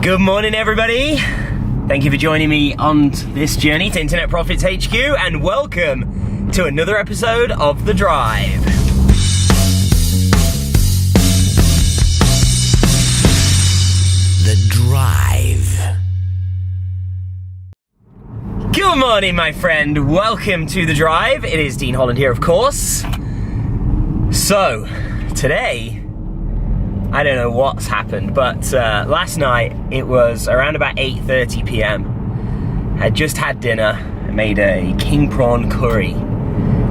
Good morning, everybody. Thank you for joining me on this journey to Internet Profits HQ, and welcome to another episode of The Drive. The Drive. Good morning, my friend. Welcome to The Drive. It is Dean Holland here, of course. So, today, I don't know what's happened, but last night it was around about 8:30 p.m. I just had dinner. I made a king prawn curry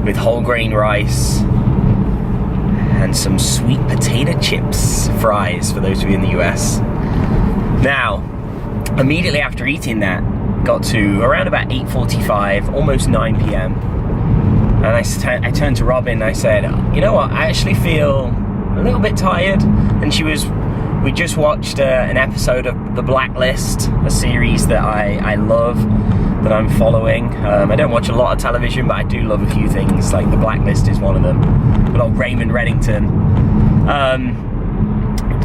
with whole grain rice and some sweet potato chips fries for those of you in the US. Now, immediately after eating that, got to around about 8:45, almost 9 p.m. and I turned to Robin and I said, you know what, I actually feel a little bit tired. And we just watched an episode of The Blacklist, a series that I love, that I'm following. I don't watch a lot of television, but I do love a few things, like The Blacklist is one of them. Good old Raymond Reddington.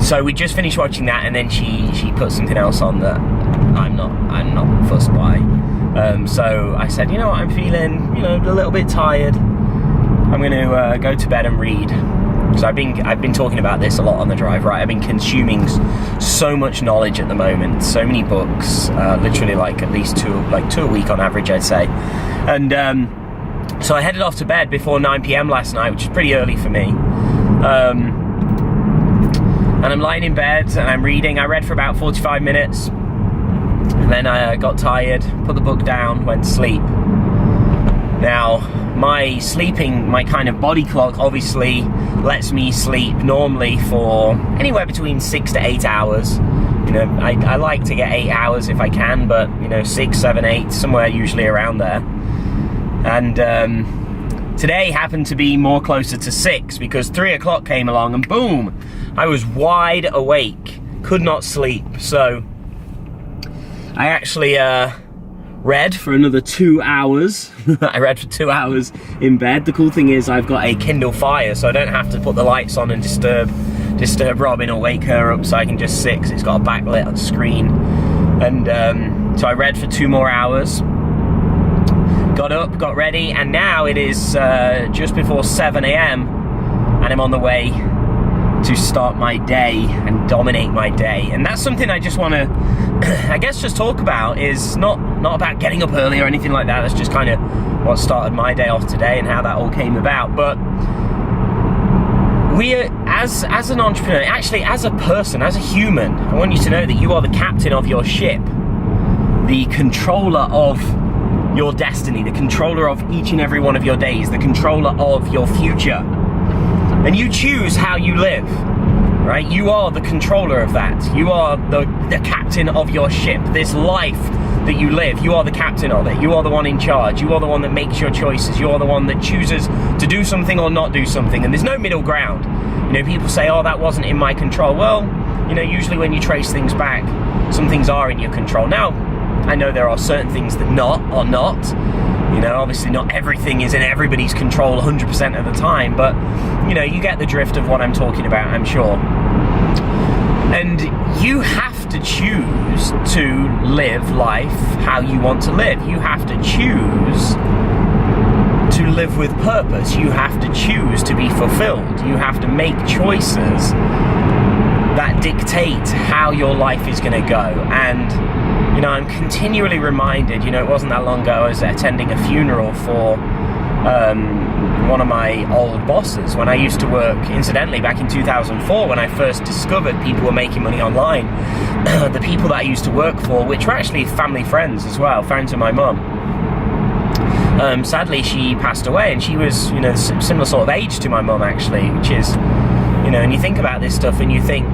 So we just finished watching that, and then she put something else on that I'm not fussed by. So I said, you know what, I'm feeling, a little bit tired. I'm going to go to bed and read. So I've been talking about this a lot on The Drive, right? I've been consuming so much knowledge at the moment, so many books, literally like at least two a week on average, I'd say. And so I headed off to bed before 9 p.m. last night, which is pretty early for me. And I'm lying in bed and I'm reading. I read for about 45 minutes, and then I got tired, put the book down, went to sleep. Now, my kind of body clock obviously lets me sleep normally for anywhere between 6 to 8 hours. I like to get 8 hours if I can, but 6, 7, 8, somewhere usually around there. And today happened to be more closer to 6 because 3 o'clock came along and boom, I was wide awake, could not sleep. So I actually read for another 2 hours. I read for 2 hours in bed. The cool thing is I've got a Kindle Fire, so I don't have to put the lights on and disturb Robin or wake her up, so I can just sit, 'cause it's got a backlit screen. And so I read for 2 more hours, got up, got ready, and now it is just before 7 a.m. and I'm on the way to start my day and dominate my day. And that's something I just want to I guess just talk about, is not about getting up early or anything like that. That's just kind of what started my day off today and how that all came about. But we are, as an entrepreneur, actually as a person, as a human, I want you to know that you are the captain of your ship, the controller of your destiny, the controller of each and every one of your days, the controller of your future. And you choose how you live, right? You are the controller of that. You are the captain of your ship. This life that you live, you are the captain of it. You are the one in charge. You are the one that makes your choices. You are the one that chooses to do something or not do something. And there's no middle ground. People say, oh, that wasn't in my control. Well, usually when you trace things back, some things are in your control. Now, I know there are certain things that are not. Obviously not everything is in everybody's control 100% of the time, but, you get the drift of what I'm talking about, I'm sure. And you have to choose to live life how you want to live. You have to choose to live with purpose. You have to choose to be fulfilled. You have to make choices that dictate how your life is going to go. And I'm continually reminded, it wasn't that long ago, I was attending a funeral for one of my old bosses when I used to work, incidentally, back in 2004, when I first discovered people were making money online. The people that I used to work for, which were actually family friends as well, friends of my mum. Sadly, she passed away, and she was, similar sort of age to my mum, actually, which is, and you think about this stuff and you think,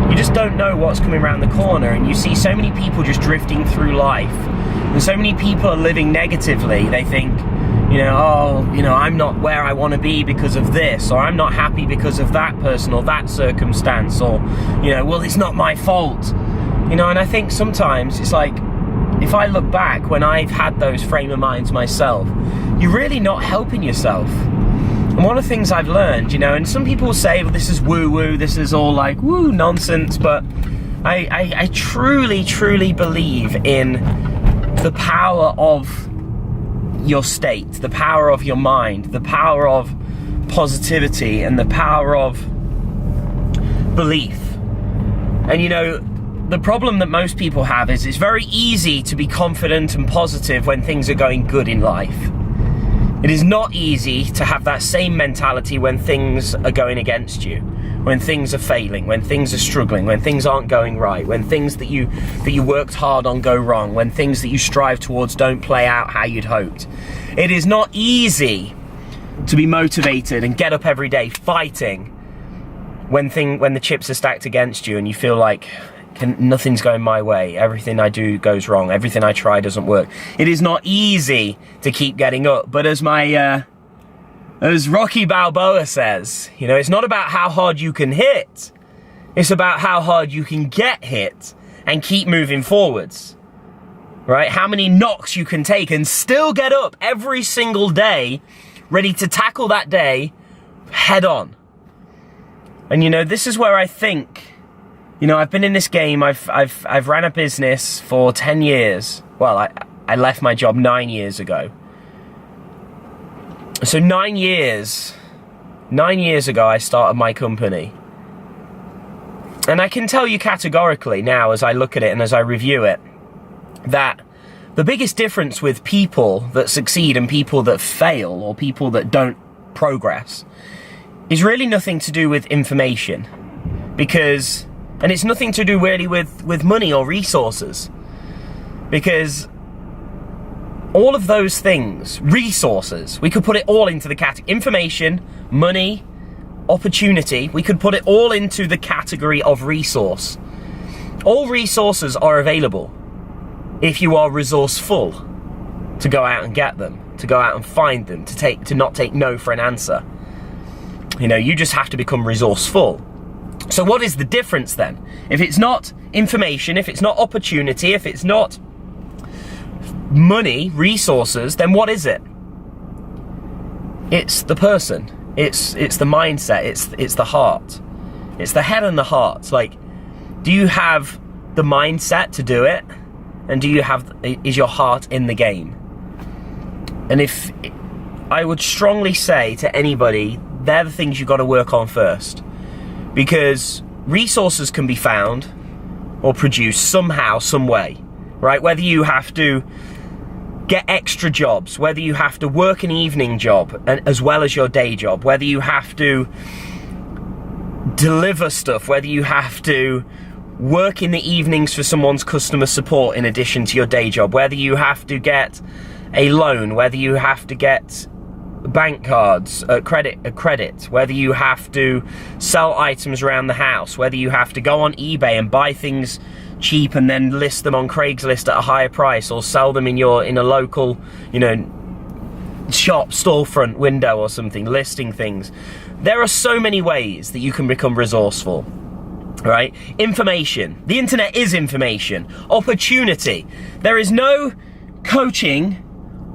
you just don't know what's coming around the corner, and you see so many people just drifting through life, and so many people are living negatively. They think, I'm not where I want to be because of this, or I'm not happy because of that person or that circumstance, or, well, it's not my fault. And I think sometimes it's like, if I look back when I've had those frame of minds myself, you're really not helping yourself. And one of the things I've learned, and some people say, well, this is woo-woo, this is all like woo nonsense, but I truly, truly believe in the power of your state, the power of your mind, the power of positivity, and the power of belief. And you know, the problem that most people have is it's very easy to be confident and positive when things are going good in life. It is not easy to have that same mentality when things are going against you, when things are failing, when things are struggling, when things aren't going right, when things that you worked hard on go wrong, when things that you strive towards don't play out how you'd hoped. It is not easy to be motivated and get up every day fighting when the chips are stacked against you and you feel like nothing's going my way, everything I do goes wrong, everything I try doesn't work. It is not easy to keep getting up, but as Rocky Balboa says, you know, it's not about how hard you can hit, it's about how hard you can get hit and keep moving forwards, right? How many knocks you can take and still get up every single day, ready to tackle that day head on. And you know, this is where I think, you know, I've been in this game, I've ran a business for 10 years. Well, I left my job 9 years ago. So 9 years ago I started my company. And I can tell you categorically now, as I look at it and as I review it, that the biggest difference with people that succeed and people that fail, or people that don't progress, is really nothing to do with information. And it's nothing to do really with money or resources. Because all of those things, resources, we could put it all into the category. Information, money, opportunity, we could put it all into the category of resource. All resources are available if you are resourceful to go out and get them, to go out and find them, to not take no for an answer. You know, you just have to become resourceful. So what is the difference then? If it's not information, if it's not opportunity, if it's not money, resources, then what is it? It's the person. It's the mindset. It's the heart. It's the head and the heart. Like, do you have the mindset to do it? And is your heart in the game? And if I would strongly say to anybody, they're the things you've got to work on first. Because resources can be found or produced somehow, some way, right? Whether you have to get extra jobs, whether you have to work an evening job as well as your day job, whether you have to deliver stuff, whether you have to work in the evenings for someone's customer support in addition to your day job, whether you have to get a loan, whether you have to get bank cards, credit, whether you have to sell items around the house, whether you have to go on eBay and buy things cheap and then list them on Craigslist at a higher price, or sell them in a local, you know, shop storefront window or something, listing things. There are so many ways that you can become resourceful, right? Information. The internet is information. Opportunity. There is no coaching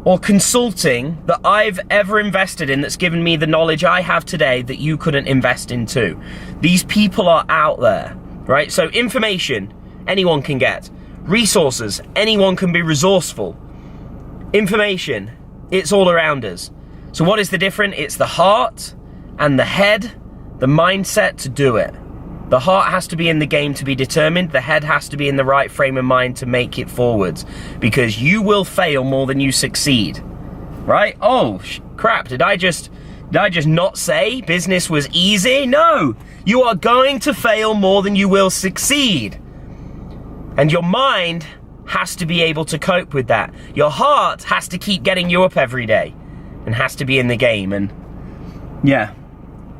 or consulting that I've ever invested in that's given me the knowledge I have today that you couldn't invest in too. These people are out there, right? So information, anyone can get. Resources, anyone can be resourceful. Information, it's all around us. So what is the difference? It's the heart and the head, the mindset to do it. The heart has to be in the game to be determined. The head has to be in the right frame of mind to make it forwards. Because you will fail more than you succeed. Right? Oh, crap. Did I just not say business was easy? No. You are going to fail more than you will succeed. And your mind has to be able to cope with that. Your heart has to keep getting you up every day. And has to be in the game. And yeah.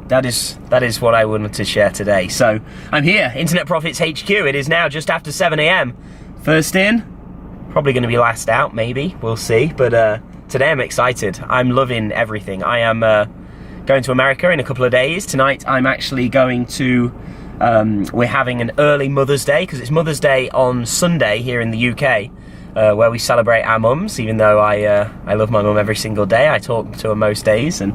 That is what I wanted to share today. So, I'm here, Internet Profits HQ. It is now just after 7 AM. First in, probably going to be last out, maybe. We'll see. But today I'm excited. I'm loving everything. I am going to America in a couple of days. Tonight I'm actually going to... we're having an early Mother's Day, because it's Mother's Day on Sunday here in the UK, where we celebrate our mums, even though I love my mum every single day. I talk to her most days, and...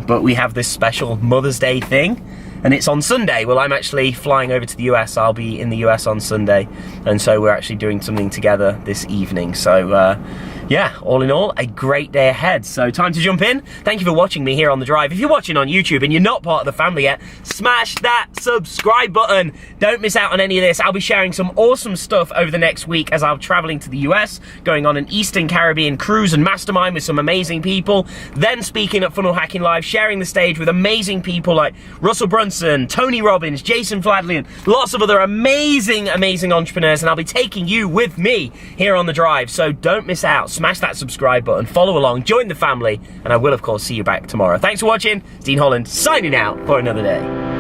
but we have this special Mother's Day thing, and it's on Sunday. Well, I'm actually flying over to the US. I'll be in the US on Sunday, and so we're actually doing something together this evening. So yeah, all in all, a great day ahead. So time to jump in. Thank you for watching me here on The Drive. If you're watching on YouTube and you're not part of the family yet, smash that subscribe button. Don't miss out on any of this. I'll be sharing some awesome stuff over the next week as I'm traveling to the US, going on an Eastern Caribbean cruise and mastermind with some amazing people, then speaking at Funnel Hacking Live, sharing the stage with amazing people like Russell Brunson, Tony Robbins, Jason Fladley, lots of other amazing entrepreneurs, and I'll be taking you with me here on The Drive. So don't miss out. Smash that subscribe button, follow along, join the family, and I will of course see you back tomorrow. Thanks for watching. Dean Holland signing out for another day.